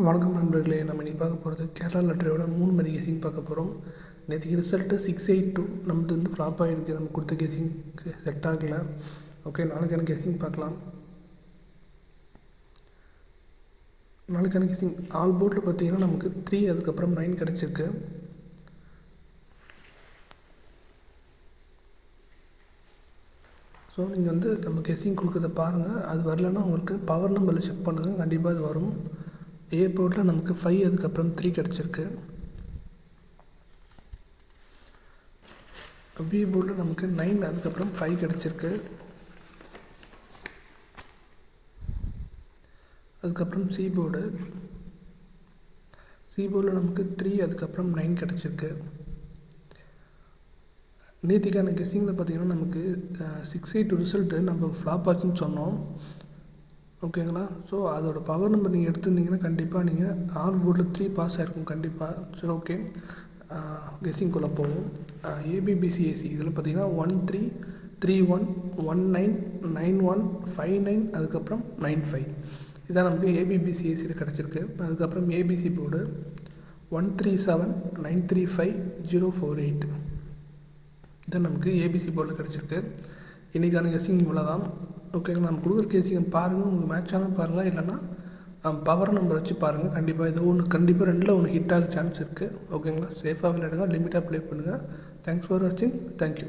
வணக்கம் நண்பர்களே, நம்ம இன்றைக்கி பார்க்க போகிறது கேரளா லாட்டரியோட 3 மணி கெஸிங் பார்க்க போகிறோம். நேற்றுக்கு ரிசல்ட்டு 682 நமக்கு வந்து ஃப்ளாப் ஆகிருக்கு. நம்ம கொடுத்த கெஸிங் செட் ஆகலை. ஓகே, நாளைக்கான கெஸிங் பார்க்கலாம். நாளைக்கான கெஸிங் ஆல் போர்டில் பார்த்தீங்கன்னா நமக்கு 3 அதுக்கப்புறம் 9 கிடச்சிருக்கு. ஸோ நீங்கள் வந்து நம்ம கெஸிங் கொடுக்குறத பாருங்கள். அது வரலன்னா உங்களுக்கு பவர் நம்பரில் செக் பண்ணுங்கள், கண்டிப்பாக அது வரும். ஏ போர்டில் நமக்கு 5 அதுக்கப்புறம் 3 கிடச்சிருக்கு. பி போர்டில் நமக்கு 9 அதுக்கப்புறம் 5 கிடச்சிருக்கு. அதுக்கப்புறம் சி போர்டில் நமக்கு 3 அதுக்கப்புறம் 9 கிடச்சிருக்கு. நேற்றுக்கான கெஸ்ஸிங்கில் பார்த்தீங்கன்னா நமக்கு 682 ரிசல்ட்டு நம்ம ஃப்ளாப் ஆச்சுன்னு சொன்னோம். ஓகேங்களா? ஸோ அதோட பவர் நம்பர் நீங்கள் எடுத்துருந்தீங்கன்னா கண்டிப்பாக நீங்கள் ஆல் போர்டில் 3 பாஸ் ஆகிருக்கும் கண்டிப்பாக. சரி, ஓகே, கெஸ்ஸிங்குள்ளே போவோம். ஏபிபிசிஏசி இதில் பார்த்தீங்கன்னா 13, 31, 19, 91, 59 அதுக்கப்புறம் 95 இதான் நமக்கு ஏபிபிசிஏசியில் கிடச்சிருக்கு. அதுக்கப்புறம் ஏபிசி போர்டு 137, 935, 048 இதான் நமக்கு ஏபிசி போர்டில் கிடச்சிருக்கு. இன்றைக்கான கெஸ்ஸிங் இவ்வளோ தான். ஓகேங்களா? நம்ம கொடுக்குற கெஸ்ஸிங் பாருங்கள், உங்களுக்கு மேட்ச் ஆனால் பாருங்கள், இல்லைன்னா பவர் நம்பர் வச்சு பாருங்கள். கண்டிப்பாக ஏதோ ஒன்று, கண்டிப்பாக 2ல் ஒன்று ஹிட் ஆக சான்ஸ் இருக்குது. ஓகேங்களா? சேஃபாக விளையாடுங்க, லிமிட்டாக ப்ளே பண்ணுங்கள். தேங்க்ஸ் ஃபார் வாட்சிங். தேங்க்யூ.